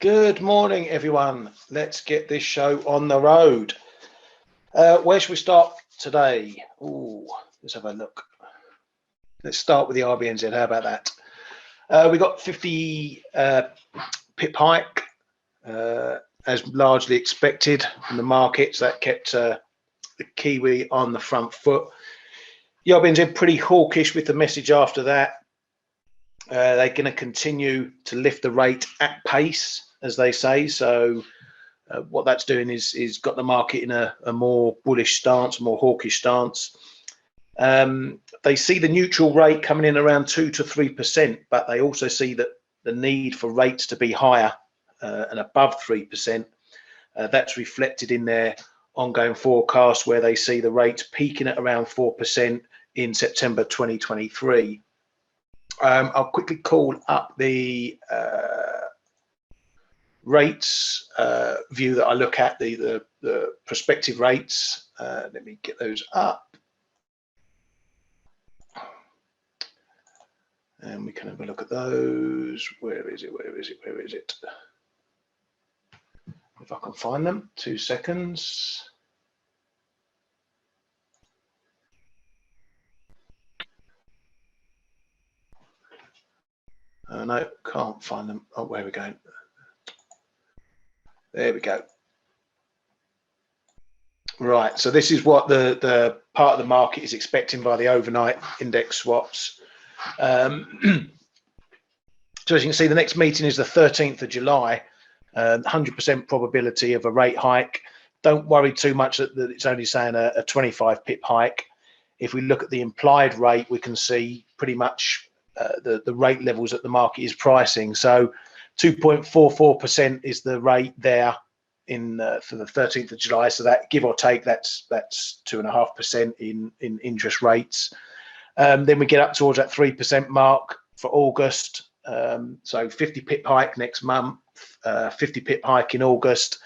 Good morning, everyone. Let's get this show on the road. Where should we start today? Ooh, let's have a look. Let's start with the RBNZ. How about that? We got 50 pip hike, as largely expected from the markets. That kept the Kiwi on the front foot. The RBNZ pretty hawkish with the message after that. They're going to continue to lift the rate at pace, as they say. So what that's doing is got the market in a more bullish stance, a more hawkish stance. They see the neutral rate coming in around 2 to 3%, but they also see that the need for rates to be higher and above 3%. That's reflected in their ongoing forecast, where they see the rates peaking at around 4% in September 2023. I'll quickly call up the rates view that I look at, the prospective rates. Let me get those up, and we can have a look at those. Where is it? If I can find them, 2 seconds. No, can't find them. Oh, where are we going? There we go. Right, so this is what the part of the market is expecting by the overnight index swaps. So as you can see, the next meeting is the 13th of July. 100% probability of a rate hike. Don't worry too much that it's only saying a 25 pip hike. If we look at the implied rate, we can see pretty much the rate levels that the market is pricing. So 2.44% is the rate there in for the 13th of July. So that, give or take, that's 2.5% in interest rates. Then we get up towards that 3% mark for August. So 50 pip hike next month, 50 pip hike in August.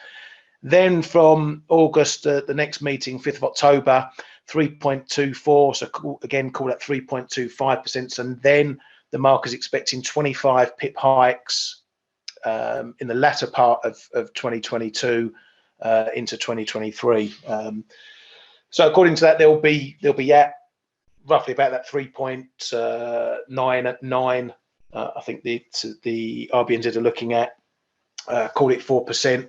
Then from August, the next meeting, 5th of October, 3.24. So call that 3.25%. And then the market is expecting 25 pip hikes in the latter part of 2022 into 2023. So according to that, they'll be at roughly about that 3.9 at 9. I think the RBNZ are looking at, call it 4%,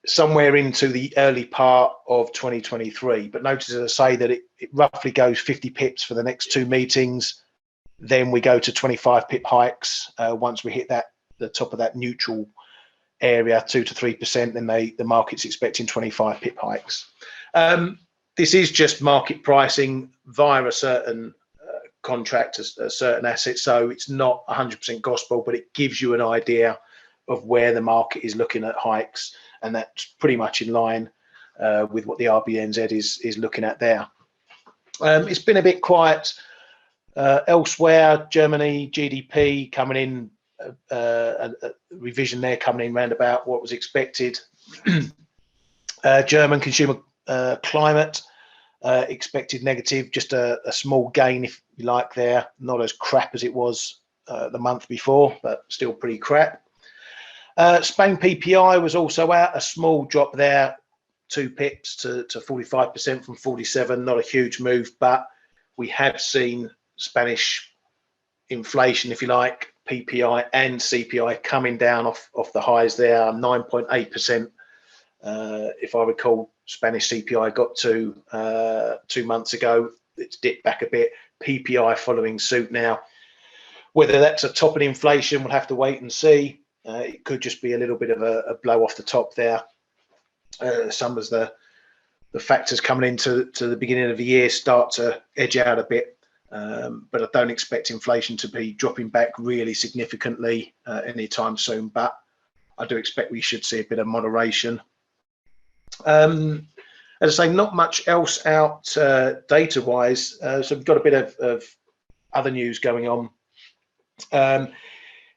somewhere into the early part of 2023. But notice, as I say, that it roughly goes 50 pips for the next 2 meetings. Then we go to 25 pip hikes once we hit the top of that neutral area, 2 to 3%. Then the market's expecting 25 pip hikes. This is just market pricing via a certain contract, a certain asset, so it's not 100% gospel, but it gives you an idea of where the market is looking at hikes, and that's pretty much in line with what the RBNZ is looking at there. It's been a bit quiet elsewhere. Germany GDP coming in, a revision there coming in round about what was expected. German consumer climate expected negative, just a small gain, if you like, there. Not as crap as it was the month before, but still pretty crap. Spain PPI was also out, a small drop there, 2 pips to 45% from 47. Not a huge move, but we have seen Spanish inflation, if you like, PPI and CPI coming down off the highs there. 9.8%, if I recall, Spanish CPI got to 2 months ago. It's dipped back a bit. PPI following suit now. Whether that's a top in inflation, we'll have to wait and see. It could just be a little bit of a blow off the top there. Some of the factors coming into the beginning of the year start to edge out a bit, but I don't expect inflation to be dropping back really significantly anytime soon. But I do expect we should see a bit of moderation. As I say, not much else out data-wise. So we've got a bit of other news going on.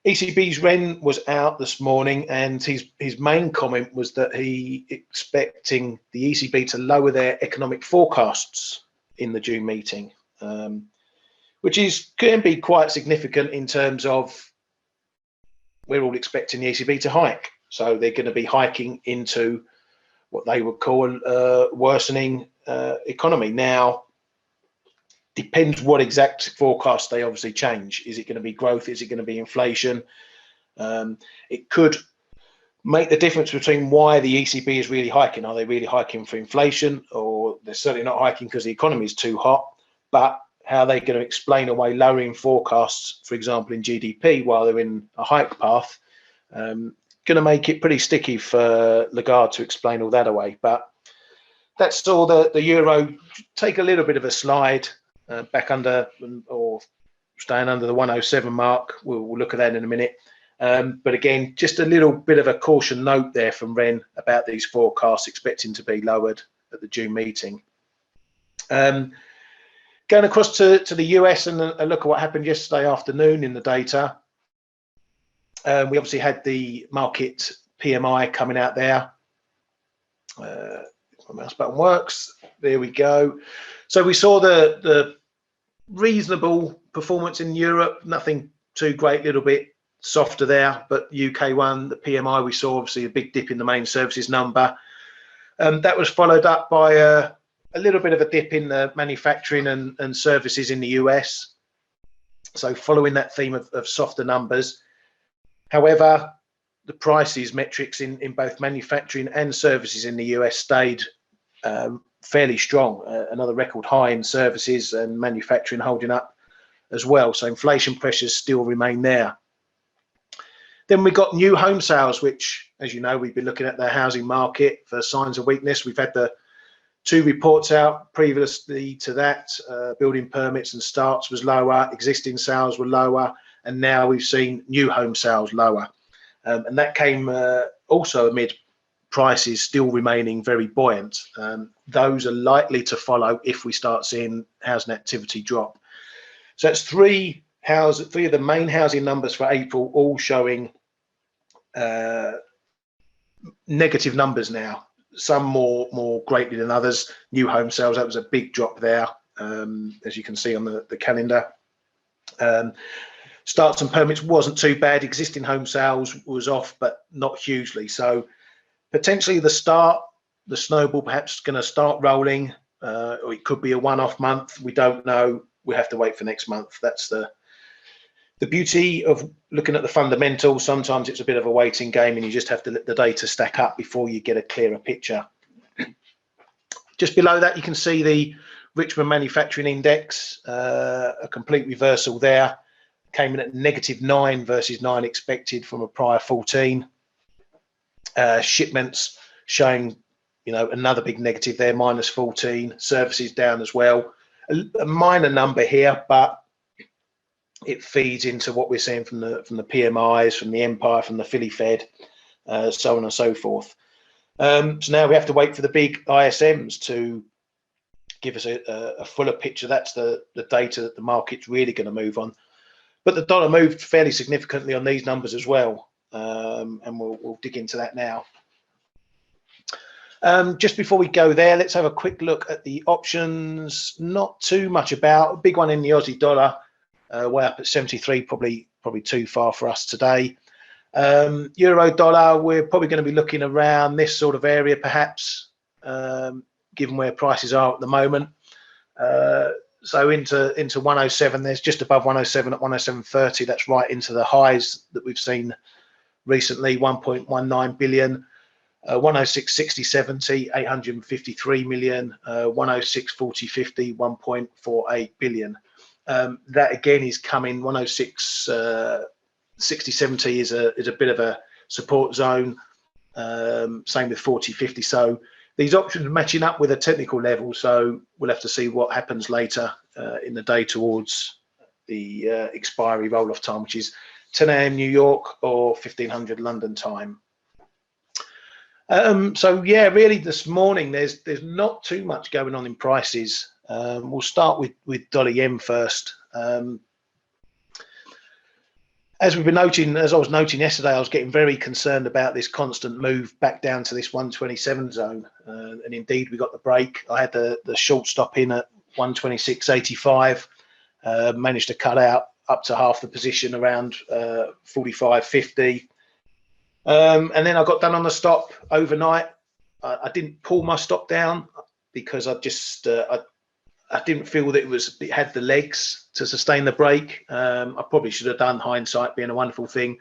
ECB's Ren was out this morning, and his main comment was that he expecting the ECB to lower their economic forecasts in the June meeting, which can be quite significant in terms of we're all expecting the ECB to hike. So they're going to be hiking into what they would call a worsening economy. Now, depends what exact forecast they obviously change. Is it going to be growth? Is it going to be inflation? It could make the difference between why the ECB is really hiking. Are they really hiking for inflation, or they're certainly not hiking because the economy is too hot? But how are they going to explain away lowering forecasts, for example, in GDP while they're in a hike path? Going to make it pretty sticky for Lagarde to explain all that away. But that's all. The euro take a little bit of a slide back under, or staying under the 107 mark. We'll look at that in a minute. But again, just a little bit of a caution note there from Ren about these forecasts expecting to be lowered at the June meeting. Going across to the US and a look at what happened yesterday afternoon in the data. We obviously had the market PMI coming out there. My mouse button works. There we go. So we saw the reasonable performance in Europe. Nothing too great, little bit softer there. But UK one, the PMI, we saw obviously a big dip in the main services number. That was followed up by a little bit of a dip in the manufacturing and services in the US. So following that theme of softer numbers. However, the prices metrics in both manufacturing and services in the US stayed fairly strong. Another record high in services, and manufacturing holding up as well. So inflation pressures still remain there. Then we got new home sales, which, as you know, we've been looking at the housing market for signs of weakness. We've had the two reports out previously to that. Building permits and starts was lower, existing sales were lower, and now we've seen new home sales lower. And that came also amid prices still remaining very buoyant. Those are likely to follow if we start seeing housing activity drop. So it's three of the main housing numbers for April, all showing negative numbers now. Some more greatly than others. New home sales, that was a big drop there, as you can see on the calendar. Starts and permits wasn't too bad. Existing home sales was off, but not hugely. So potentially the snowball perhaps going to start rolling, or it could be a one-off month. We don't know. We have to wait for next month. That's the beauty of looking at the fundamentals. Sometimes it's a bit of a waiting game, and you just have to let the data stack up before you get a clearer picture. Just below that, you can see the Richmond Manufacturing Index, a complete reversal there. Came in at -9 versus 9 expected from a prior 14. Shipments showing, another big negative there, -14. Services down as well. A minor number here, but it feeds into what we're seeing from the PMIs, from the Empire, from the Philly Fed, so on and so forth. So now we have to wait for the big ISMs to give us a fuller picture. That's the data that the market's really going to move on. But the dollar moved fairly significantly on these numbers as well, and we'll dig into that now. Just before we go there, let's have a quick look at the options. Not too much about. A big one in the Aussie dollar, way up at 73, probably too far for us today. Euro dollar, we're probably going to be looking around this sort of area, perhaps, given where prices are at the moment. So into 107, there's just above 107 at 107.30. That's right into the highs that we've seen recently, 1.19 billion. 106.60.70, 853 million. 106.40.50, 1.48 billion. That again is coming. 106.60.70 is a bit of a support zone. Same with 40.50. So these options are matching up with a technical level, so we'll have to see what happens later in the day towards the expiry roll-off time, which is 10 a.m. New York or 1500 London time. So yeah, really this morning there's not too much going on in prices. We'll start with dollar yen first. As we've been noting, as I was noting yesterday, I was getting very concerned about this constant move back down to this 127 zone, and indeed we got the break. I had the short stop in at 126.85, managed to cut out up to half the position around 45.50. And then I got done on the stop overnight. I didn't pull my stop down because I just I didn't feel that it had the legs to sustain the break. I probably should have done, hindsight being a wonderful thing,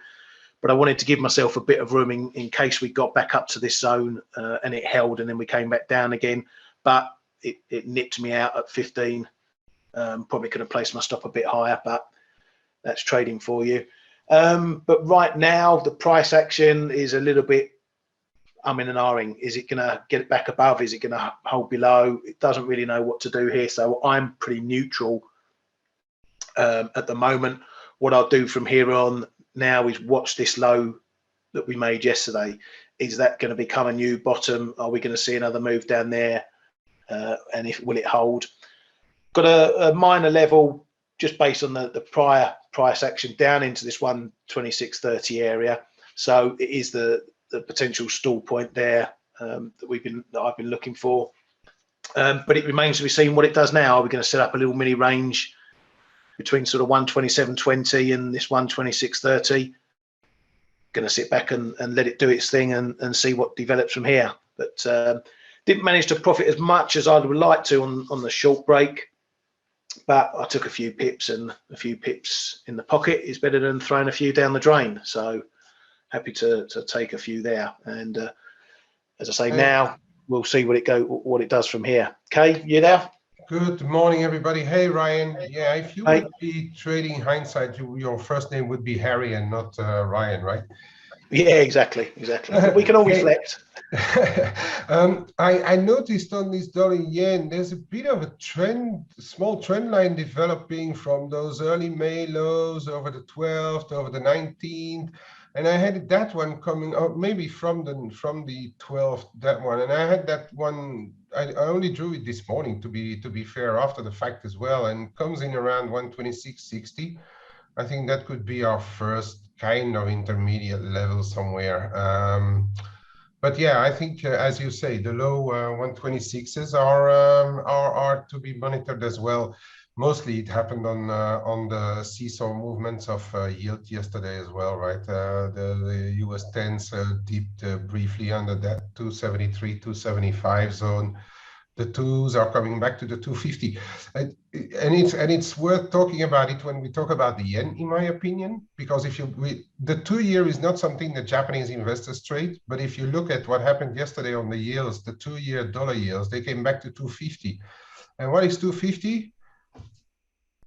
but I wanted to give myself a bit of room in case we got back up to this zone and it held, and then we came back down again. But it nipped me out at 15. Probably could have placed my stop a bit higher, but that's trading for you. But right now, the price action is a little bit I'm in an R-ing. Is it going to get it back above? Is it going to hold below? It doesn't really know what to do here. So I'm pretty neutral at the moment. What I'll do from here on now is watch this low that we made yesterday. Is that going to become a new bottom? Are we going to see another move down there? And if will it hold? Got a minor level just based on the prior price action down into this 126.30 area. So it is the potential stall point there that I've been looking for. But it remains to be seen what it does now. Are we going to set up a little mini range between sort of 127.20 and this 126.30? Going to sit back and let it do its thing and see what develops from here. But didn't manage to profit as much as I would like to on the short break. But I took a few pips, and a few pips in the pocket is better than throwing a few down the drain. So happy to take a few there. And as I say, now we'll see what it does from here. Kay, you there? Good morning, everybody. Hey, Ryan. Yeah, if you would be trading hindsight, your first name would be Harry and not Ryan, right? Yeah, exactly. But we can all reflect. I noticed on this dollar yen, there's a bit of a trend, small trend line developing from those early May lows over the 12th, over the 19th. And I had that one coming out maybe from the 12th, that one. And I had that one, I only drew it this morning to be fair after the fact as well, and comes in around 126.60. I think that could be our first kind of intermediate level somewhere. But yeah, I think as you say, the low 126s are to be monitored as well. Mostly it happened on the seesaw movements of yield yesterday as well, right? The US 10s dipped briefly under that 273, 275 zone. The twos are coming back to the 250, and it's worth talking about it when we talk about the yen, in my opinion, because if the 2 year is not something that Japanese investors trade, but if you look at what happened yesterday on the yields, the 2 year dollar yields, they came back to 250. And what is 250?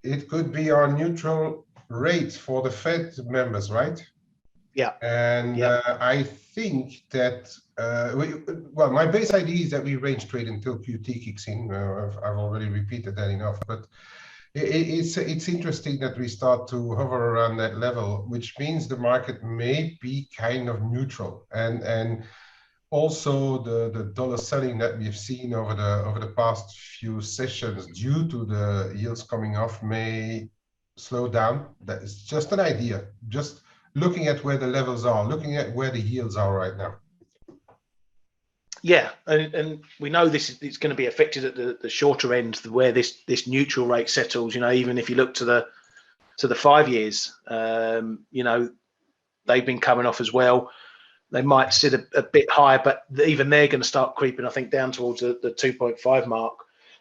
It could be our neutral rate for the Fed members, right? Yeah. And yeah. I think that, well, my base idea is that we range trade until QT kicks in. I've already repeated that enough, but it's interesting that we start to hover around that level, which means the market may be kind of neutral. And also the dollar selling that we've seen over the past few sessions due to the yields coming off may slow down. That is just an idea. Just looking at where the levels are, looking at where the yields are right now. Yeah, and we know it's going to be affected at the shorter end, where this neutral rate settles. You know, even if you look to the 5 years, you know, they've been coming off as well. They might sit a bit higher, but even they're going to start creeping, I think, down towards the 2.5 mark.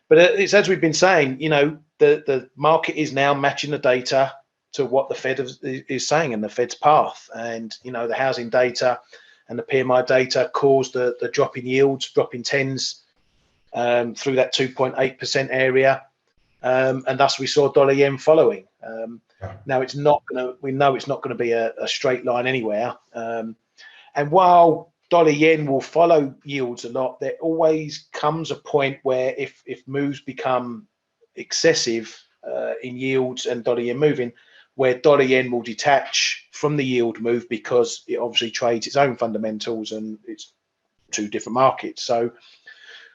But it's as we've been saying, you know, the market is now matching the data to what the Fed is saying and the Fed's path. And, you know, the housing data and the PMI data caused the drop in yields, drop in 10s through that 2.8% area. And thus we saw dollar yen following. Now it's not going to, we know it's not going to be a straight line anywhere. And while dollar yen will follow yields a lot, there always comes a point where if moves become excessive in yields and dollar yen moving, where dollar yen will detach from the yield move because it obviously trades its own fundamentals and it's two different markets. So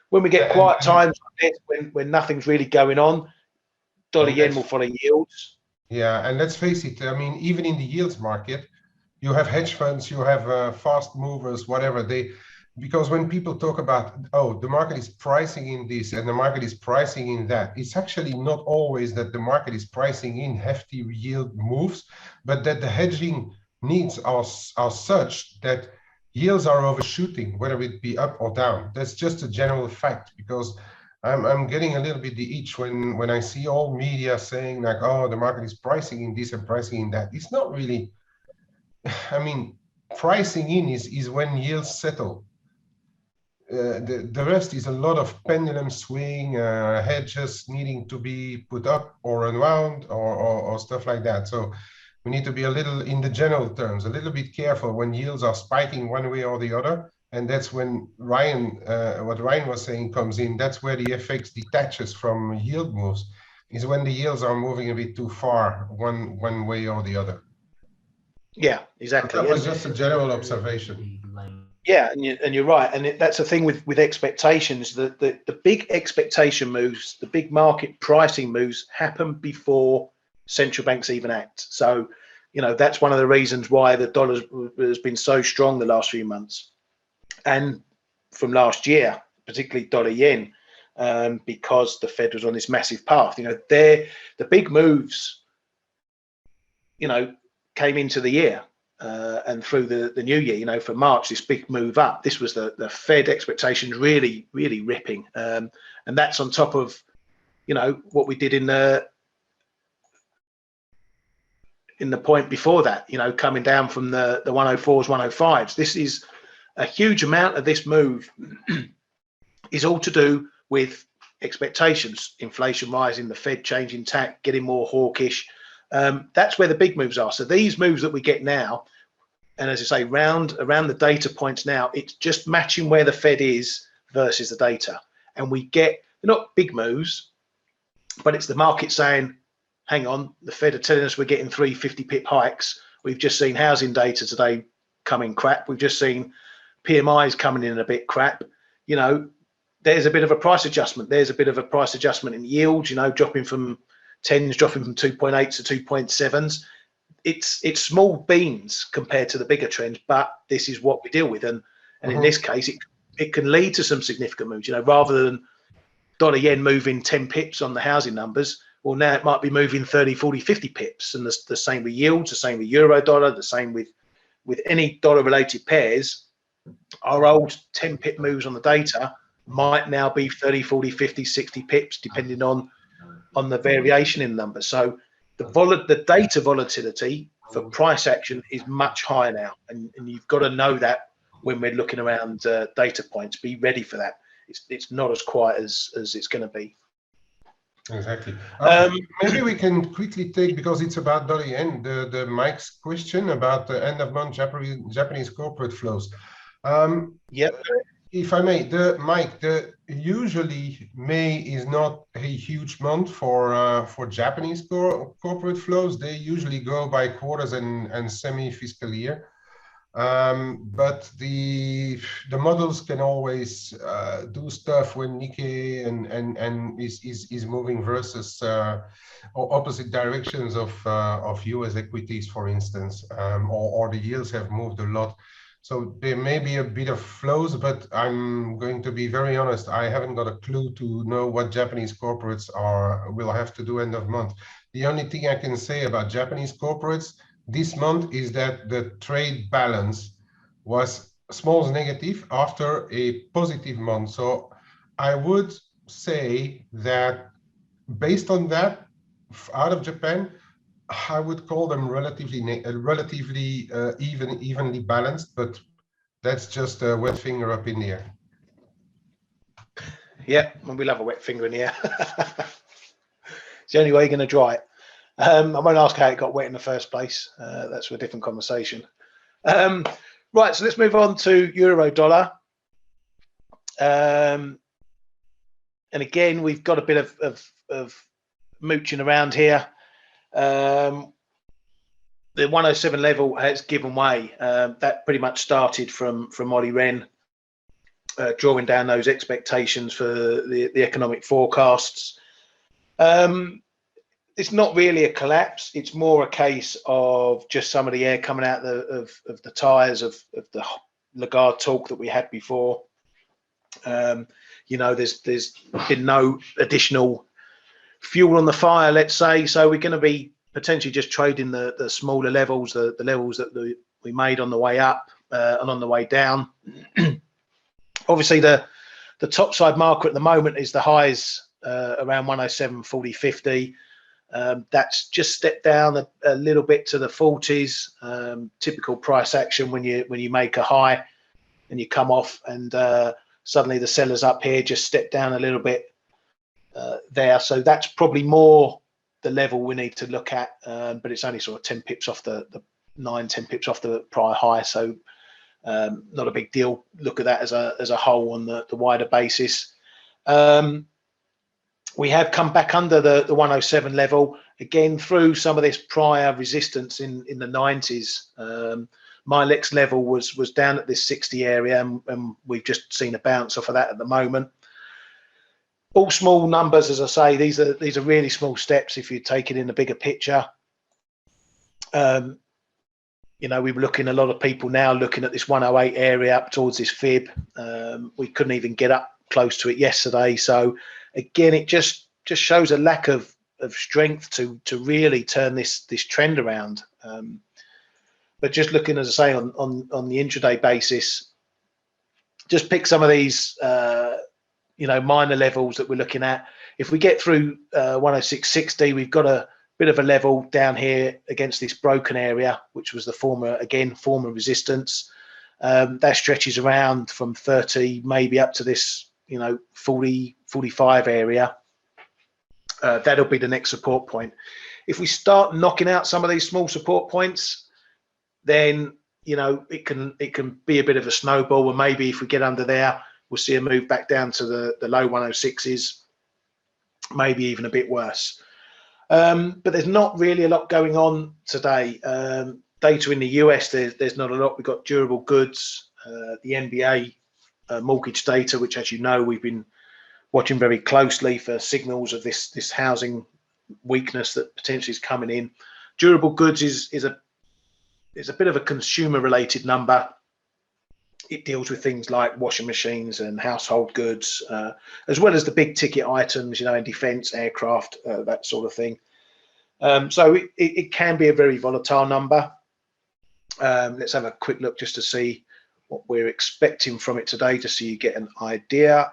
when we get quiet times like this, when nothing's really going on, dollar yen will follow yields. Yeah, and let's face it, I mean, even in the yields market, you have hedge funds, you have fast movers, whatever because when people talk about, oh, the market is pricing in this and the market is pricing in that, it's actually not always that the market is pricing in hefty yield moves, but that the hedging needs are such that yields are overshooting, whether it be up or down. That's just a general fact, because I'm getting a little bit the itch when I see all media saying like, oh, the market is pricing in this and pricing in that. It's not really, I mean, pricing in is when yields settle. The rest is a lot of pendulum swing, hedges needing to be put up or around or stuff like that. So we need to be a little, in the general terms, a little bit careful when yields are spiking one way or the other. And that's when what Ryan was saying comes in. That's where the FX detaches from yield moves, is when the yields are moving a bit too far one way or the other. Yeah, exactly. That was just a general observation. Yeah, and you're right, and that's the thing with expectations. The big expectation moves, the big market pricing moves, happen before central banks even act. So, that's one of the reasons why the dollar has been so strong the last few months, and from last year, particularly dollar yen, because the Fed was on this massive path. The big moves, came into the year. And through the new year, for March, this big move up. This was the Fed expectations really, really ripping, and that's on top of, what we did in the point before that. Coming down from the 104s, 105s. This is a huge amount of this move is all to do with expectations, inflation rising, the Fed changing tack, getting more hawkish. That's where the big moves are. So these moves that we get now, and as I say, around the data points now, it's just matching where the Fed is versus the data. And we get, they're not big moves, but it's the market saying, hang on, the Fed are telling us we're getting 350 pip hikes. We've just seen housing data today coming crap. We've just seen PMIs coming in a bit crap. There's a bit of a price adjustment. There's a bit of a price adjustment in yields, dropping from 10s, dropping from 2.8s to 2.7s. It's small beans compared to the bigger trends, but this is what we deal with. And in this case, it can lead to some significant moves, rather than dollar yen moving 10 pips on the housing numbers. Well, now it might be moving 30, 40, 50 pips. And the same with yields, the same with euro dollar, the same with any dollar related pairs. Our old 10 pip moves on the data might now be 30, 40, 50, 60 pips, depending on the variation in numbers. So the data volatility for price action is much higher now, and you've got to know that when we're looking around data points. Be ready for that. It's not as quiet as it's going to be. Exactly. Maybe we can quickly take, because it's about dollar yen, the Mike's question about the end of month Japanese corporate flows. Yep. If I may, Mike, usually May is not a huge month for Japanese corporate flows. They usually go by quarters and semi-fiscal year. But the models can always do stuff when Nikkei and is moving versus or opposite directions of US equities, for instance, or the yields have moved a lot. So there may be a bit of flows, but I'm going to be very honest. I haven't got a clue to know what Japanese corporates will have to do end of month. The only thing I can say about Japanese corporates this month is that the trade balance was small negative after a positive month. So I would say that based on that, out of Japan, I would call them relatively evenly balanced, but that's just a wet finger up in the air. Yeah, and we'll have a wet finger in the air. It's the only way you're going to dry it. I won't ask how it got wet in the first place. That's for a different conversation. Right, so let's move on to euro dollar. And again, we've got a bit of mooching around here. The 107 level has given way. That pretty much started from Ollie Ren drawing down those expectations for the economic forecasts. It's not really a collapse. It's more a case of just some of the air coming out of the tires of the Lagarde talk that we had before. There's been no additional fuel on the fire, let's say. So we're going to be potentially just trading the smaller levels, the levels that we made on the way up and on the way down. Obviously, the top side marker at the moment is the highs around 107.40.50. That's just stepped down a little bit to the 40s. Typical price action when you make a high and you come off, and suddenly the sellers up here just step down a little bit there. So that's probably more the level we need to look at, but it's only sort of 10 pips off the 10 pips off the prior high. So not a big deal. Look at that as a whole on the wider basis. We have come back under the 107 level again through some of this prior resistance in the 90s. My next level was down at this 60 area, and we've just seen a bounce off of that at the moment. All small numbers, as I say. These are really small steps if you take it in the bigger picture. You know, we're looking, a lot of people now looking at this 108 area up towards this fib. We couldn't even get up close to it yesterday. So again, it just shows a lack of strength to really turn this trend around. But just looking, as I say, on the intraday basis, just pick some of these you know, minor levels that we're looking at. If we get through 106.60, we've got a bit of a level down here against this broken area, which was the former resistance. That stretches around from 30 maybe up to this, you know, 40, 45 area. That'll be the next support point. If we start knocking out some of these small support points, then, you know, it can be a bit of a snowball, and maybe if we get under there, we'll see a move back down to the low 106s, maybe even a bit worse. But there's not really a lot going on today. Data in the US, there's not a lot. We've got durable goods, the NBA mortgage data, which, as you know, we've been watching very closely for signals of this housing weakness that potentially is coming in. Durable goods is a bit of a consumer related number. It deals with things like washing machines and household goods, as well as the big ticket items, you know, in defense, aircraft, that sort of thing. So it can be a very volatile number. Let's have a quick look just to see what we're expecting from it today, just so you get an idea.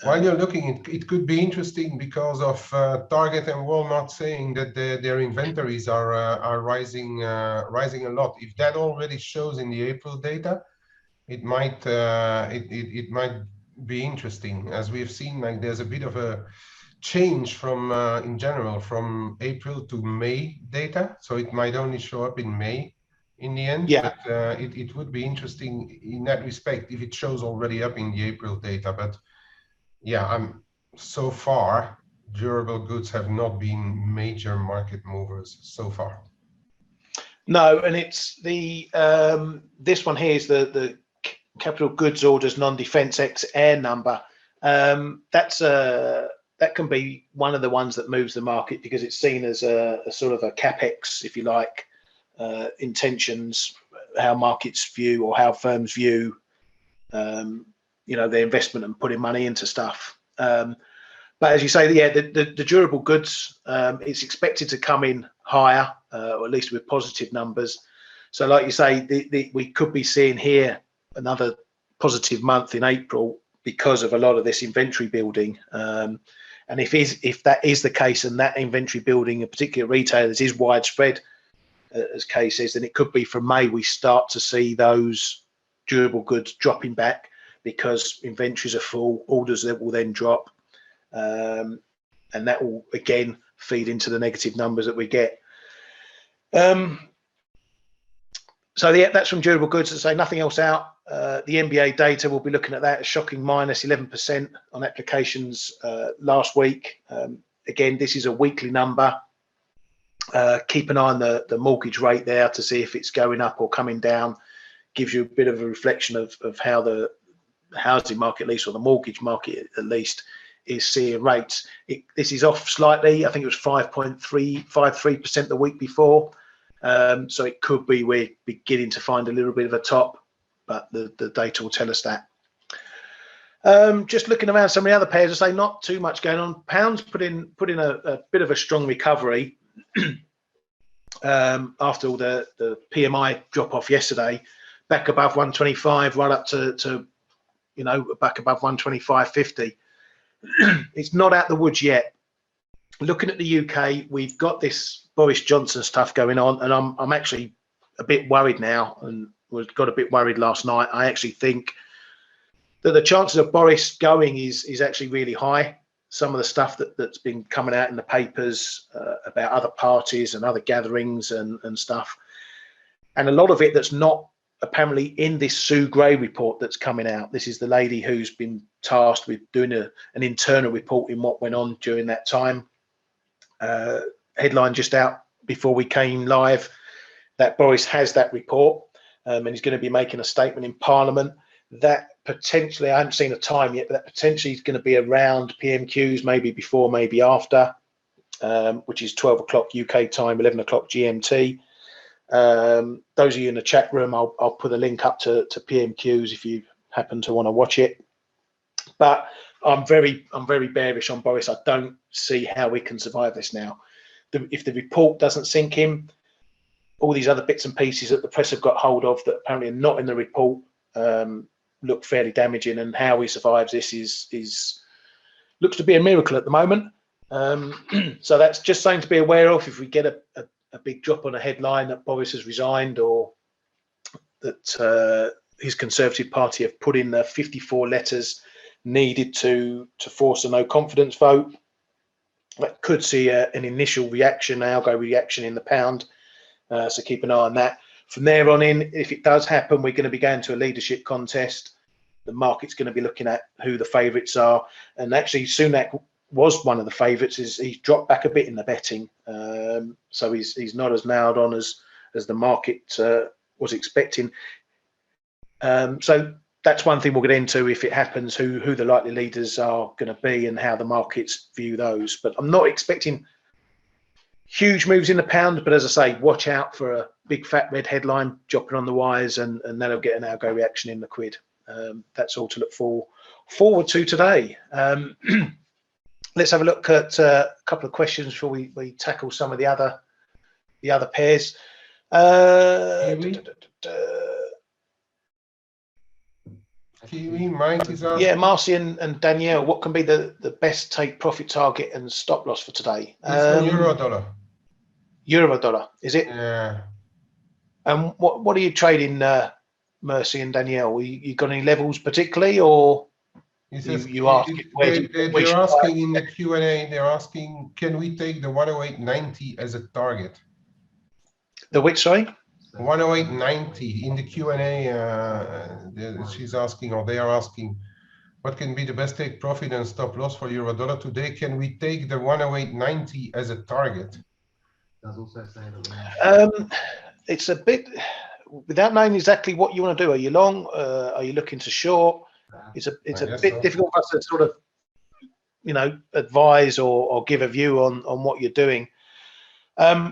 While you're looking, it could be interesting because of Target and Walmart saying that their inventories are rising a lot. If that already shows in the April data, it might be interesting, as we've seen. Like, there's a bit of a change from in general from April to May data, so it might only show up in May in the end. Yeah. But it would be interesting in that respect if it shows already up in the April data. But yeah, so far durable goods have not been major market movers so far. No, and it's the this one here is the capital goods orders non-defense ex air number. That can be one of the ones that moves the market, because it's seen as a sort of a capex, if you like, intentions, how markets view or how firms view you know, their investment and putting money into stuff. But as you say, yeah, the durable goods, it's expected to come in higher, or at least with positive numbers. So like you say, we could be seeing here another positive month in April because of a lot of this inventory building. And if that is the case, and that inventory building in particular retailers is widespread, as Kay says, then it could be from May we start to see those durable goods dropping back, because inventories are full, orders that will then drop, and that will again feed into the negative numbers that we get. So yeah, that's from durable goods. To say nothing else out. The NBA data, we'll be looking at that, a shocking minus 11% on applications last week. Again, this is a weekly number. Keep an eye on the mortgage rate there to see if it's going up or coming down. Gives you a bit of a reflection of how the housing market, at least, or the mortgage market at least, is seeing rates. This is off slightly. I think it was 5.353% the week before. So it could be we're beginning to find a little bit of a top, but the data will tell us that. Just looking around some of the other pairs, I say not too much going on. Pounds put in a bit of a strong recovery after all the PMI drop off yesterday, back above 125, right up to back above 125.50. It's not out the woods yet. Looking at the UK, we've got this Boris Johnson stuff going on, and I'm actually a bit worried now, and got a bit worried last night. I actually think that the chances of Boris going is actually really high. Some of the stuff that's been coming out in the papers about other parties and other gatherings and stuff, and a lot of it that's not apparently in this Sue Gray report that's coming out. This is the lady who's been tasked with doing an internal report in what went on during that time. Headline just out before we came live that Boris has that report, and he's going to be making a statement in Parliament that potentially, I haven't seen a time yet, but that potentially is going to be around PMQs, maybe before, maybe after, which is 12 o'clock UK time, 11 o'clock GMT. Those of you in the chat room, I'll put a link up to PMQs if you happen to want to watch it. But I'm very bearish on Boris. I don't see how we can survive this now. If the report doesn't sink in, all these other bits and pieces that the press have got hold of that apparently are not in the report look fairly damaging, and how he survives this is looks to be a miracle at the moment. So that's just something to be aware of. If we get a big drop on a headline that Boris has resigned, or that his Conservative Party have put in the 54 letters needed to force a no confidence vote, that could see an initial reaction, an algo reaction in the pound. So keep an eye on that. From there on in, if it does happen, we're going to be going to a leadership contest. The market's going to be looking at who the favourites are. And actually, Sunak was one of the favourites. He's dropped back a bit in the betting. So he's not as nailed on as the market was expecting. So that's one thing we'll get into if it happens, who the likely leaders are going to be and how the markets view those. But I'm not expecting huge moves in the pound, but as I say, watch out for a big fat red headline dropping on the wires, and that'll get an algo reaction in the quid. That's all to look forward to today. Let's have a look at a couple of questions before we tackle some of the other pairs. Kiwi, Mike is asking. Yeah, Marcy and Danielle, what can be the best take profit target and stop loss for today? It's euro dollar. Euro dollar, is it? Yeah. And what are you trading, Mercy and Danielle? You got any levels particularly, or you ask? They're asking in the Q&A. They're asking, can we take the 108.90 as a target? The which, sorry? 108.90 in the Q&A. She's asking, or they are asking, what can be the best take profit and stop loss for euro dollar today? Can we take the 108.90 as a target? It's a bit, without knowing exactly what you want to do. Are you long? Are you looking to short? It's a bit difficult for us to sort of, advise or give a view on what you're doing.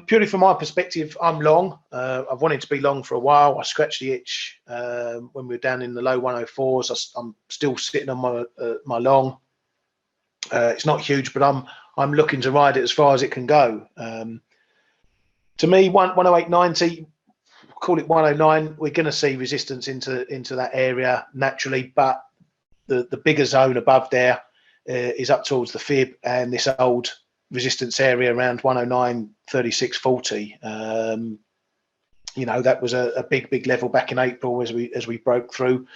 Purely from my perspective, I'm long. I've wanted to be long for a while. I scratched the itch when we were down in the low 104s. I'm still sitting on my long. It's not huge, but I'm looking to ride it as far as it can go. To me, 108.90, call it 109. We're going to see resistance into that area naturally, but the bigger zone above there is up towards the fib and this old resistance area around 109.36.40. That was a big level back in April as we broke through.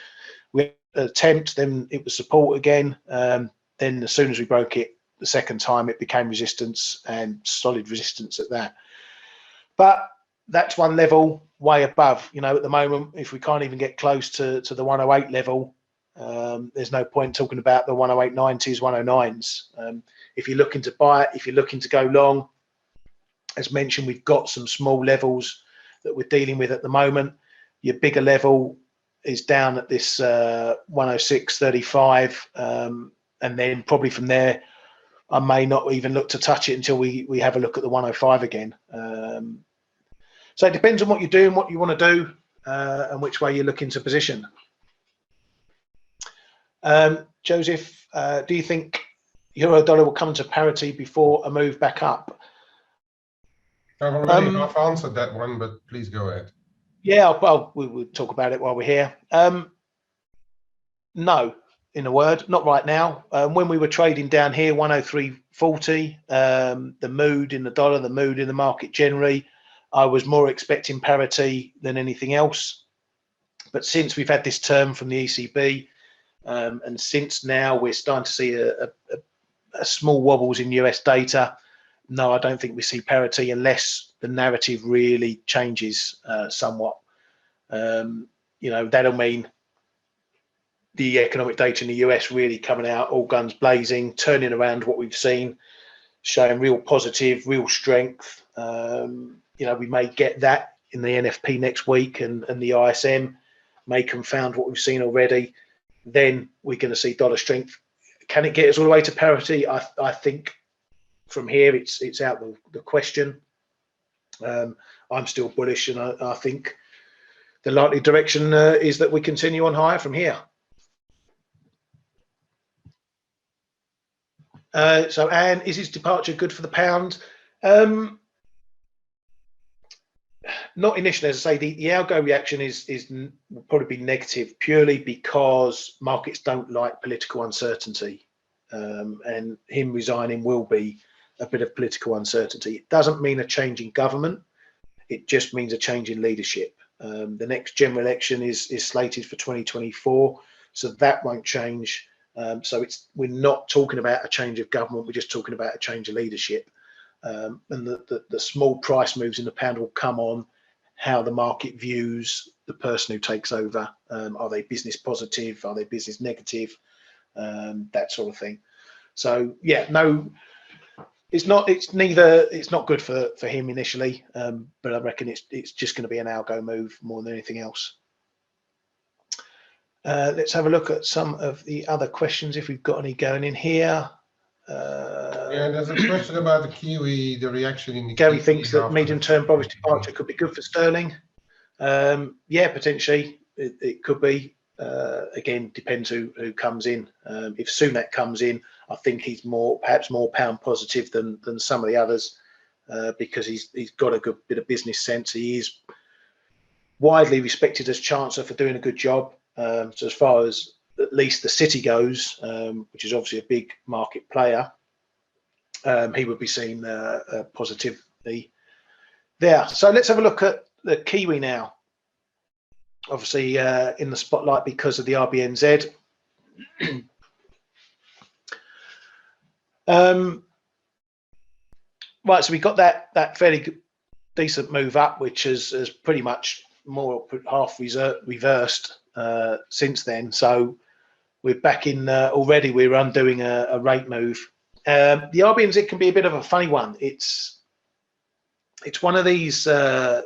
We attempt, then it was support again. Then as soon as we broke it the second time, it became resistance, and solid resistance at that. But that's one level way above. At the moment, if we can't even get close to the 108 level, there's no point talking about the 108.90s, 109s. If you're looking to buy it, if you're looking to go long, as mentioned, we've got some small levels that we're dealing with at the moment. Your bigger level is down at this 106.35, and then probably from there, I may not even look to touch it until we have a look at the 105 again. So it depends on what you're doing, what you want to do, and which way you're looking to position. Joseph, do you think euro dollar will come to parity before a move back up? I've already half answered that one, but please go ahead. Yeah, we'll talk about it while we're here. No, in a word, not right now. When we were trading down here, 103.40, the mood in the dollar, the mood in the market generally, I was more expecting parity than anything else. But since we've had this term from the ECB, and since now we're starting to see a small wobbles in US data, no, I don't think we see parity unless the narrative really changes somewhat. That'll mean the economic data in the US really coming out, all guns blazing, turning around what we've seen, showing real positive, real strength. We may get that in the NFP next week, and the ISM may confound what we've seen already. Then we're going to see dollar strength. Can it get us all the way to parity? I think from here it's out the question. I'm still bullish, and I think the likely direction is that we continue on higher from here. So, Anne, is his departure good for the pound? Not initially, as I say, the algo reaction will probably be negative purely because markets don't like political uncertainty, and him resigning will be a bit of political uncertainty. It doesn't mean a change in government; it just means a change in leadership. The next general election is slated for 2024, so that won't change. So we're not talking about a change of government; we're just talking about a change of leadership. And the small price moves in the pound will come on how the market views the person who takes over. Are they business positive? Are they business negative? That sort of thing. So yeah, no, it's not good for him initially, but I reckon it's just going to be an algo move more than anything else. Let's have a look at some of the other questions if we've got any going in here. Yeah, there's a question about the Kiwi, the reaction in the Gary Kiwi thinks that after medium-term Boris departure could be good for sterling. Yeah, potentially it could be. Again, depends who comes in. If Sunak comes in, I think he's perhaps more pound positive than some of the others, because he's got a good bit of business sense. He is widely respected as Chancellor for doing a good job. So as far as at least the city goes, which is obviously a big market player, he would be seen positively there. So let's have a look at the Kiwi now. Obviously in the spotlight because of the RBNZ. Right, so we got that fairly good, decent move up, which has pretty much more half reversed since then. So we're back in already. We're undoing a rate move. The RBNZ can be a bit of a funny one. It's one of these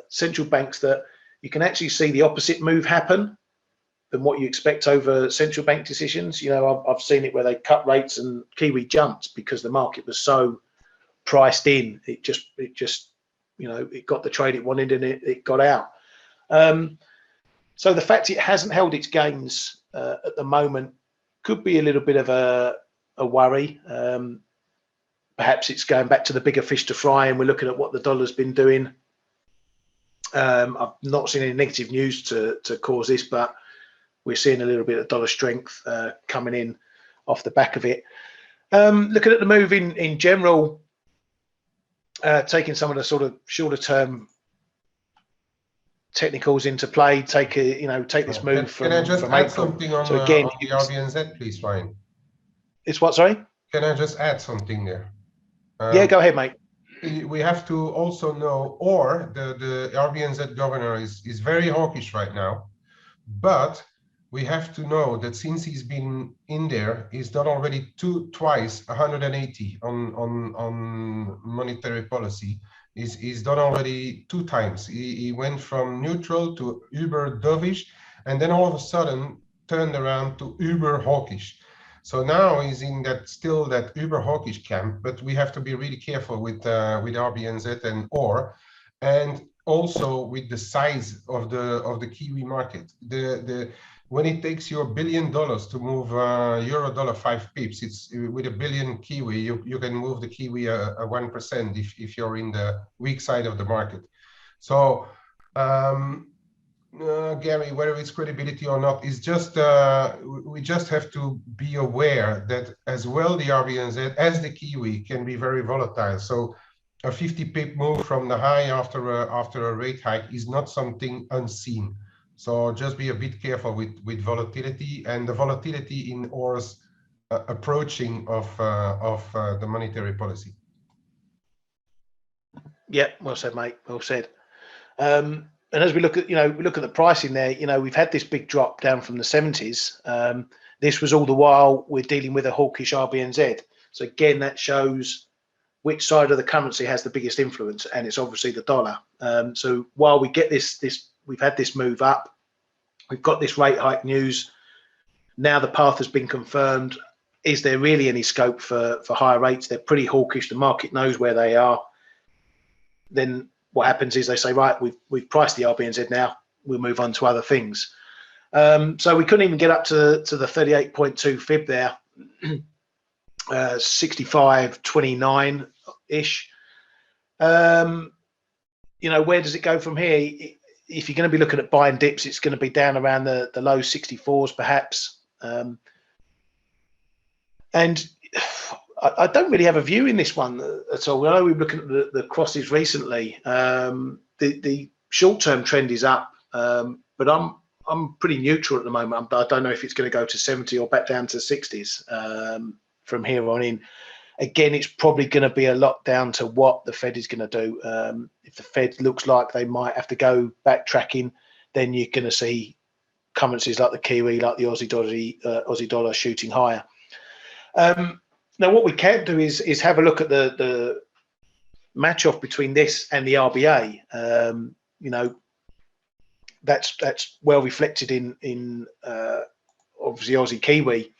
central banks that you can actually see the opposite move happen than what you expect over central bank decisions. I've seen it where they cut rates and Kiwi jumped because the market was so priced in. It just it got the trade it wanted and it got out. So the fact it hasn't held its gains at the moment could be a little bit of a worry. Perhaps it's going back to the bigger fish to fry, and we're looking at what the dollar's been doing. I've not seen any negative news to cause this, but we're seeing a little bit of dollar strength coming in off the back of it. Looking at the move in general, taking some of the sort of shorter term technicals into play, take this move from Can I just from add April. something on, So again, on the RBNZ, please, Ryan? It's what, sorry? Can I just add something there? Yeah, go ahead, mate. We have to also know, or the RBNZ governor is very hawkish right now, but we have to know that since he's been in there, he's done already twice 180 on monetary policy. He's done already 2 times. He went from neutral to uber dovish, and then all of a sudden turned around to uber hawkish. So now he's in that uber hawkish camp, but we have to be really careful with RBNZ and also with the size of the Kiwi market. when it takes you $1 billion to move euro dollar 5 pips, it's with $1 billion Kiwi, you can move the Kiwi a 1% if you're in the weak side of the market. So Gary, whether it's credibility or not, is just we just have to be aware that as well the RBNZ as the Kiwi can be very volatile. So a 50 pip move from the high after a rate hike is not something unseen. So just be a bit careful with volatility, and the volatility in OR's approaching of the monetary policy. Yeah, well said, mate. Well said. And as we look at, we look at the pricing there, we've had this big drop down from the 70s. This was all the while we're dealing with a hawkish RBNZ. So again, that shows which side of the currency has the biggest influence, and it's obviously the dollar. So while we get we've had this move up, we've got this rate hike news. Now the path has been confirmed. Is there really any scope for higher rates? They're pretty hawkish. The market knows where they are. Then what happens is they say, right, we've priced the RBNZ now, we'll move on to other things. So we couldn't even get up to the 38.2 fib there, 65.29 ish. Where does it go from here? If you're going to be looking at buying dips, it's going to be down around the low 64s perhaps. And I don't really have a view in this one at all. I know we're looking at the crosses recently. The short-term trend is up, but I'm pretty neutral at the moment. I don't know if it's going to go to 70 or back down to 60s from here on in. Again, it's probably going to be a lot down to what the Fed is going to do. If the Fed looks like they might have to go backtracking, then you're going to see currencies like the Kiwi, like the Aussie dollar shooting higher. Now, what we can do is have a look at the match off between this and the RBA. That's well reflected in obviously Aussie Kiwi.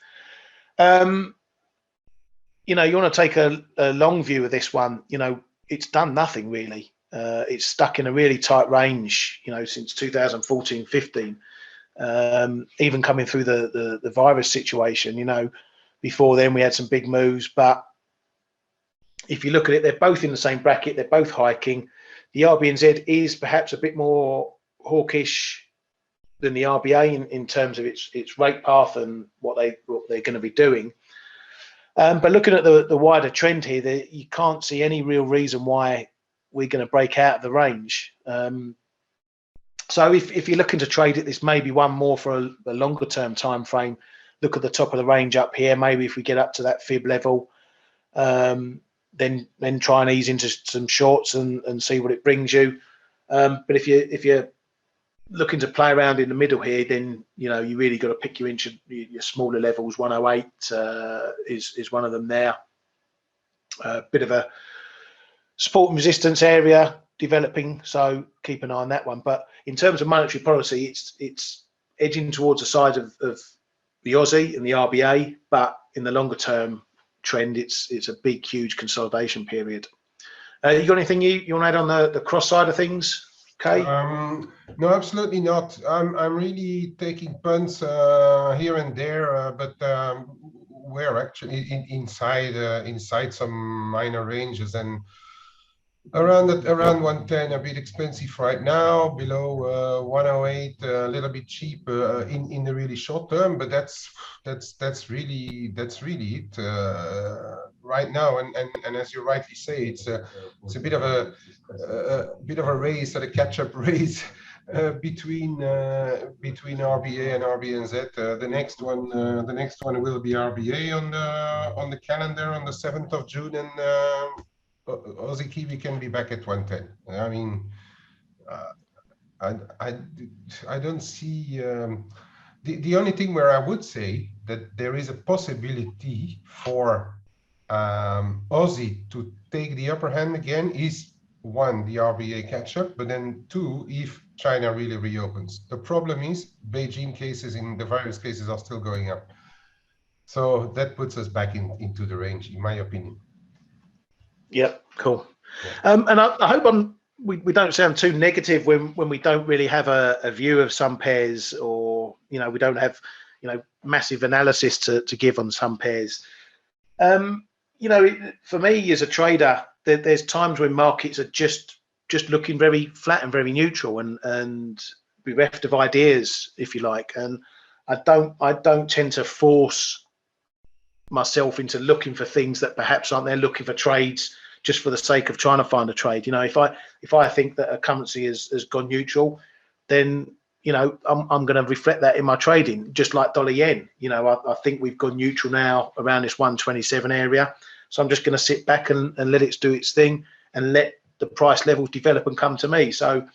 You want to take a long view of this one. It's done nothing really. It's stuck in a really tight range. Since 2014-15, even coming through the virus situation. Before then, we had some big moves, but if you look at it, they're both in the same bracket. They're both hiking. The RBNZ is perhaps a bit more hawkish than the RBA in terms of its rate path and what they're going to be doing. But looking at the wider trend here, you can't see any real reason why we're going to break out of the range. So if you're looking to trade it, this may be one more for a longer term time frame. Look at the top of the range up here. Maybe if we get up to that fib level, then try and ease into some shorts and see what it brings you. But if you're looking to play around in the middle here, then you really got to pick your smaller levels. 108 is one of them there. A bit of a support and resistance area developing, so keep an eye on that one. But in terms of monetary policy, it's edging towards the side of the Aussie and the RBA, but in the longer term trend, it's a big, huge consolidation period. You got anything you want to add on the cross side of things? Okay. No, absolutely not. I'm really taking punts here and there, but we're actually inside some minor ranges, and around 110 a bit expensive right now, below 108 a little bit cheap in the really short term, but that's really it right now. And as you rightly say, it's a bit of a race, a catch-up race between RBA and RBNZ. The next one will be RBA on the calendar on the 7th of June, and Aussie Kiwi can be back at 110. I mean, I don't see the only thing where I would say that there is a possibility for Aussie to take the upper hand again is one, the RBA catch up, but then two, if China really reopens. The problem is Beijing cases in the virus cases are still going up. So that puts us back into the range, in my opinion. Yeah, cool. And I hope I'm we don't sound too negative when we don't really have a view of some pairs, or we don't have massive analysis to give on some pairs. For me as a trader, there's times when markets are just looking very flat and very neutral, and bereft of ideas, if you like. And I don't tend to force myself into looking for things that perhaps aren't there, looking for trades just for the sake of trying to find a trade. If I think that a currency has gone neutral, then I'm going to reflect that in my trading, just like dollar yen. I think we've gone neutral now around this 127 area, so I'm just going to sit back and let it do its thing and let the price levels develop and come to me. So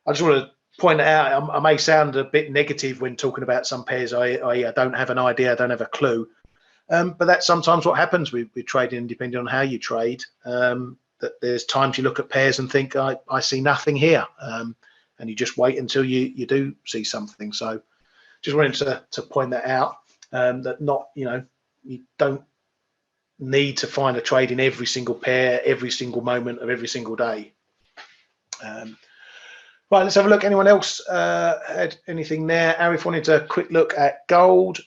I just want to point out, I may sound a bit negative when talking about some pairs. I don't have an idea, I don't have a clue. But that's sometimes what happens with trading, depending on how you trade. That there's times you look at pairs and think, I see nothing here, and you just wait until you do see something. So just wanted to point that out, that not you don't need to find a trade in every single pair, every single moment of every single day. Right, let's have a look. Anyone else had anything there? Arif wanted a quick look at gold.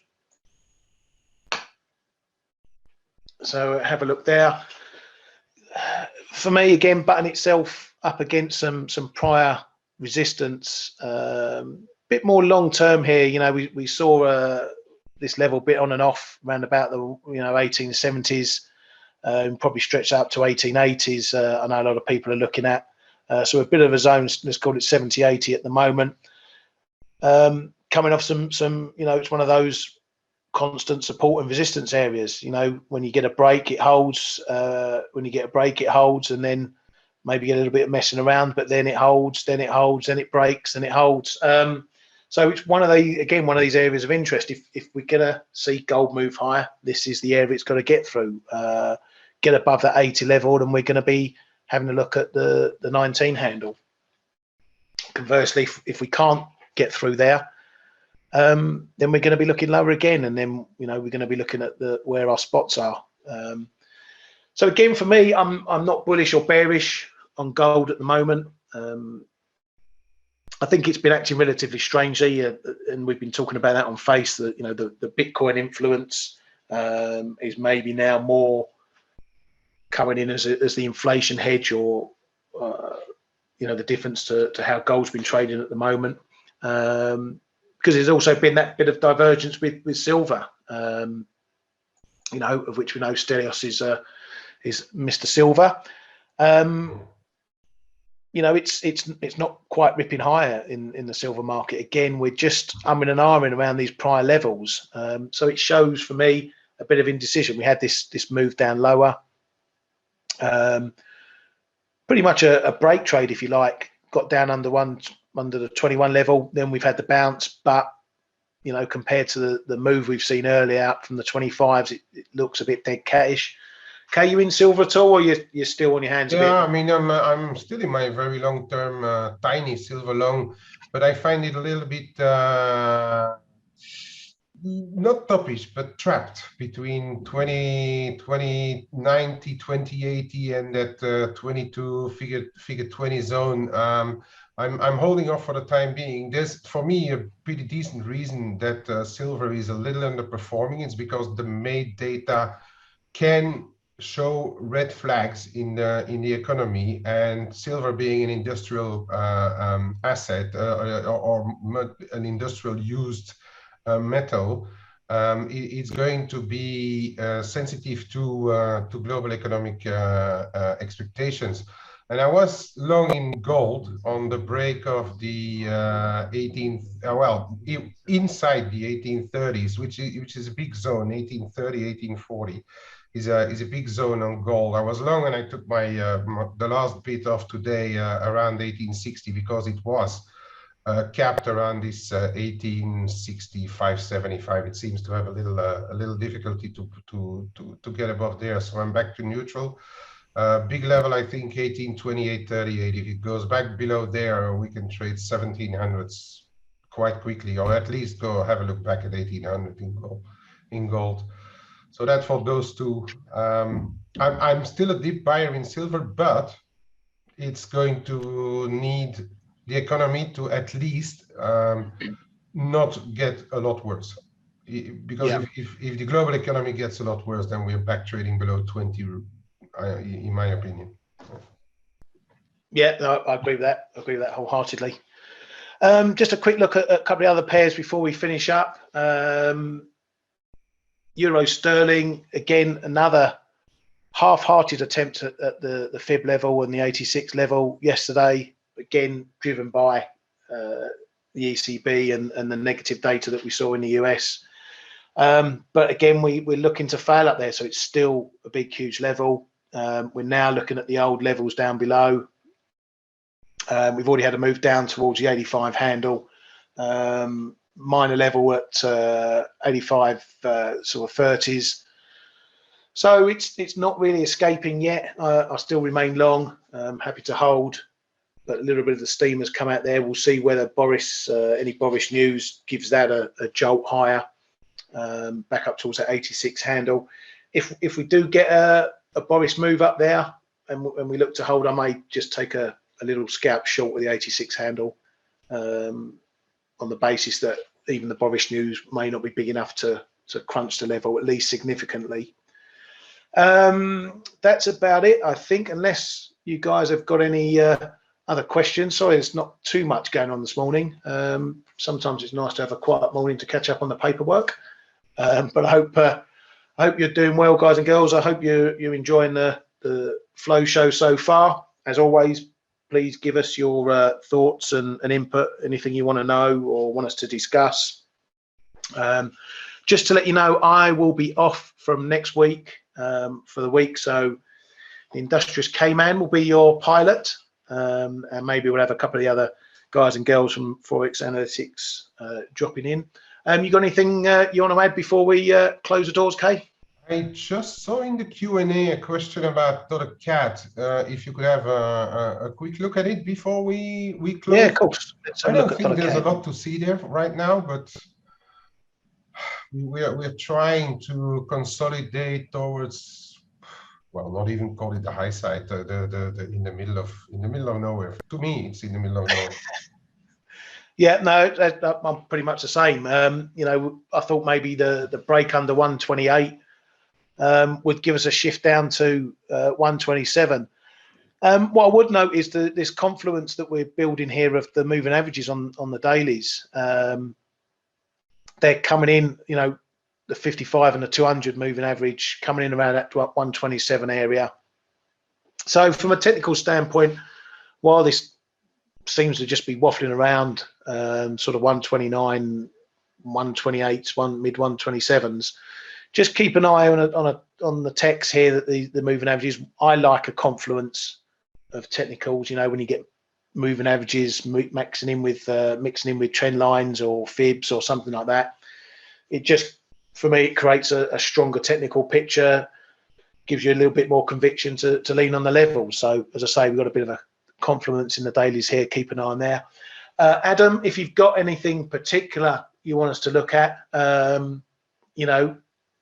So have a look there. For me, again, button itself up against some prior resistance. Bit more long term here. We saw this level bit on and off around about the 1870s, probably stretched up to 1880s. I know a lot of people are looking at. So a bit of a zone, let's call it 70-80 at the moment. Coming off some it's one of those constant support and resistance areas. When you get a break, it holds. When you get a break, it holds, and then maybe get a little bit of messing around, but then it holds, then it breaks, then it holds. So it's one of these areas of interest. If we're gonna see gold move higher, this is the area it's got to get through, get above that 80 level, and we're going to be having a look at the 19 handle. Conversely, if we can't get through there, then we're going to be looking lower again, and then we're going to be looking at where our spots are. So again, for me, I'm not bullish or bearish on gold at the moment. I think it's been acting relatively strangely, and we've been talking about that on Face. That the Bitcoin influence is maybe now more coming in as the inflation hedge, or the difference to how gold's been trading at the moment. Because there's also been that bit of divergence with silver, of which we know Stelios is Mr. Silver. It's not quite ripping higher in the silver market. Again, we're just umming and ahhing around these prior levels. So it shows for me a bit of indecision. We had this move down lower, pretty much a break trade, if you like. Got down under the 21 level, then we've had the bounce, but compared to the move we've seen earlier out from the 25s, it looks a bit dead cattish. Okay, you in silver at all, or you're still on your hands? Yeah, a bit? I mean, I'm still in my very long term tiny silver long, but I find it a little bit not toppish, but trapped between 2090, 2080, and that 22 figure 20 zone. I'm holding off for the time being. There's, for me, a pretty decent reason that silver is a little underperforming. It's because the May data can show red flags in the economy, and silver being an industrial asset or an industrial used metal, it's going to be sensitive to global economic expectations. And I was long in gold on the break of the inside the 1830s, which is a big zone. 1830, 1840 is a big zone on gold. I was long, and I took my the last bit of today around 1860, because it was capped around this 1865, 75. It seems to have a little difficulty to get above there. So I'm back to neutral. Big level, I think 1828, 38. If it goes back below there, we can trade 1700s quite quickly, or at least go have a look back at 1800 in gold. So that for those two. I'm still a deep buyer in silver, but it's going to need the economy to at least not get a lot worse. Because if the global economy gets a lot worse, then we're back trading below 20, in my opinion. Yeah, no, I agree with that. I agree with that wholeheartedly. Just a quick look at a couple of other pairs before we finish up. Euro sterling, again, another half-hearted attempt at the fib level and the 86 level yesterday, again driven by the ECB and the negative data that we saw in the US. But again, we're looking to fail up there, so it's still a big, huge level. We're now looking at the old levels down below. We've already had a move down towards the 85 handle, minor level at 85 sort of 30s. So it's not really escaping yet. I still remain long. Happy to hold, but a little bit of the steam has come out there. We'll see whether any Boris news gives that a jolt higher, back up towards that 86 handle. If we do get a Boris move up there and we look to hold, I may just take a little scalp short with the 86 handle, on the basis that even the Boris news may not be big enough to crunch the level, at least significantly. That's about it, I think, unless you guys have got any other questions. Sorry, there's not too much going on this morning. Sometimes it's nice to have a quiet morning to catch up on the paperwork. But I hope you're doing well, guys and girls. I hope you're enjoying the flow show so far. As always, please give us your thoughts and input, anything you want to know or want us to discuss. Just to let you know, I will be off from next week for the week, so the Industrious K-Man will be your pilot, and maybe we'll have a couple of the other guys and girls from ForexAnalytix dropping in. You got anything you want to add before we close the doors, Kay? I just saw in the Q&A a question about .cat. If you could have a quick look at it before we close. Yeah, of course. I don't think there's a lot to see there right now, but we're trying to consolidate towards, well, not even call it the high side, the in the middle of nowhere. To me, it's in the middle of nowhere. Yeah, no, I'm pretty much the same. You know, I thought maybe the break under 128 would give us a shift down to 127. What I would note is this confluence that we're building here of the moving averages on the dailies. They're coming in, you know, the 55 and the 200 moving average coming in around that 127 area. So from a technical standpoint, while this seems to just be waffling around sort of 129, 128s, mid 127s, just keep an eye on the text here that the moving averages. I like a confluence of technicals. You know, when you get moving averages mixing in with trend lines or fibs or something like that, it just, for me, it creates a stronger technical picture, gives you a little bit more conviction to lean on the levels. So as I say, we've got a bit of a confluence in the dailies here. Keep an eye on there. Adam, if you've got anything particular you want us to look at, you know,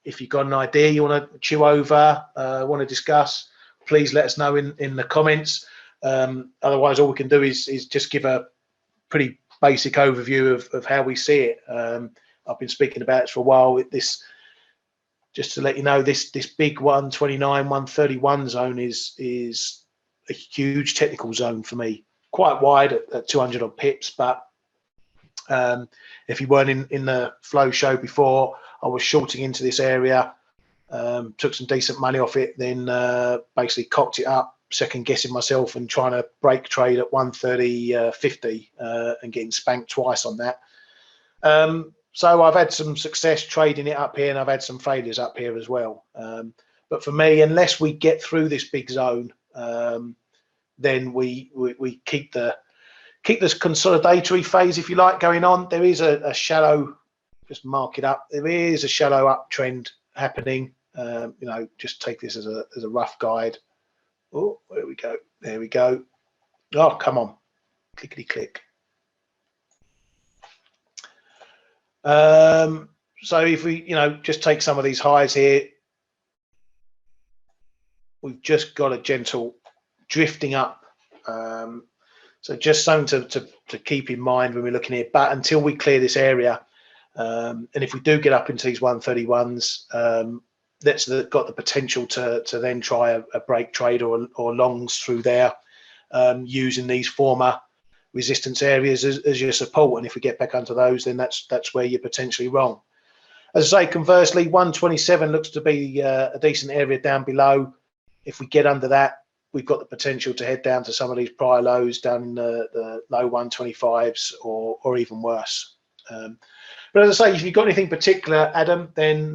if you've got an idea you want to chew over, want to discuss, please let us know in the comments. Otherwise, all we can do is just give a pretty basic overview of how we see it. I've been speaking about it for a while. Just to let you know, this big 129, 131 zone is a huge technical zone for me. Quite wide at 200 odd pips, but if you weren't in the flow show before, I was shorting into this area, took some decent money off it, then basically cocked it up, second guessing myself and trying to break trade at 130.50 and getting spanked twice on that. So I've had some success trading it up here, and I've had some failures up here as well. But for me, unless we get through this big zone, then we keep this consolidatory phase, if you like, going on. There is a shallow, just mark it up. There is a shallow uptrend happening. You know, just take this as a rough guide. Oh, there we go. There we go. Oh, come on, clickety click. So if we, you know, just take some of these highs here, we've just got a gentle drifting up So just something to keep in mind when we're looking at it. But until we clear this area, and if we do get up into these 131s, that's got the potential to then try a break trade or longs through there, using these former resistance areas as your support. And if we get back onto those, then that's where you're potentially wrong. As I say, conversely, 127 looks to be a decent area down below. If we get under that, we've got the potential to head down to some of these prior lows down in the low 125s or even worse. But as I say, if you've got anything particular, Adam, then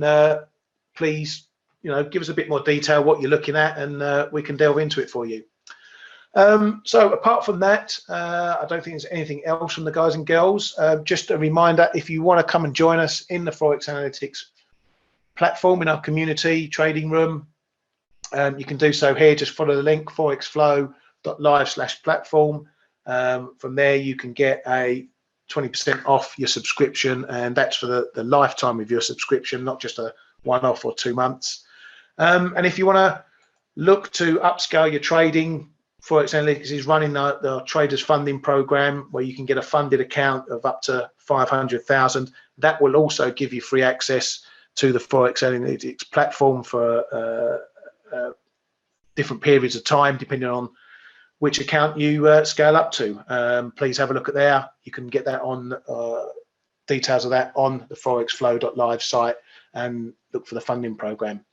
please, give us a bit more detail what you're looking at, and we can delve into it for you. So apart from that, I don't think there's anything else from the guys and girls. Just a reminder, if you want to come and join us in the ForexAnalytix platform, in our community trading room, you can do so here. Just follow the link, forexflow.live/platform. From there, you can get a 20% off your subscription, and that's for the lifetime of your subscription, not just a one-off or 2 months. And if you want to look to upscale your trading, ForexAnalytix is running the traders funding program where you can get a funded account of up to 500,000. That will also give you free access to the ForexAnalytix platform for different periods of time, depending on which account you scale up to. Please have a look at there. You can get that on details of that on the forexflow.live site and look for the funding program.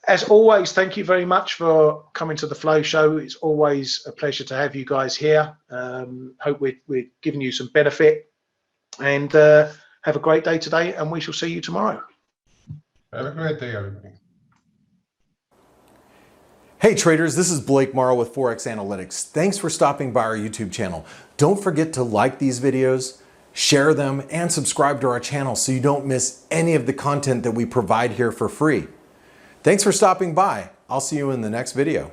As always, thank you very much for coming to the Flow Show. It's always a pleasure to have you guys here. Hope we're giving you some benefit, and have a great day today, and we shall see you tomorrow. Have a great day, everybody. Hey traders, this is Blake Morrow with ForexAnalytix. Thanks for stopping by our YouTube channel. Don't forget to like these videos, share them, and subscribe to our channel so you don't miss any of the content that we provide here for free. Thanks for stopping by. I'll see you in the next video.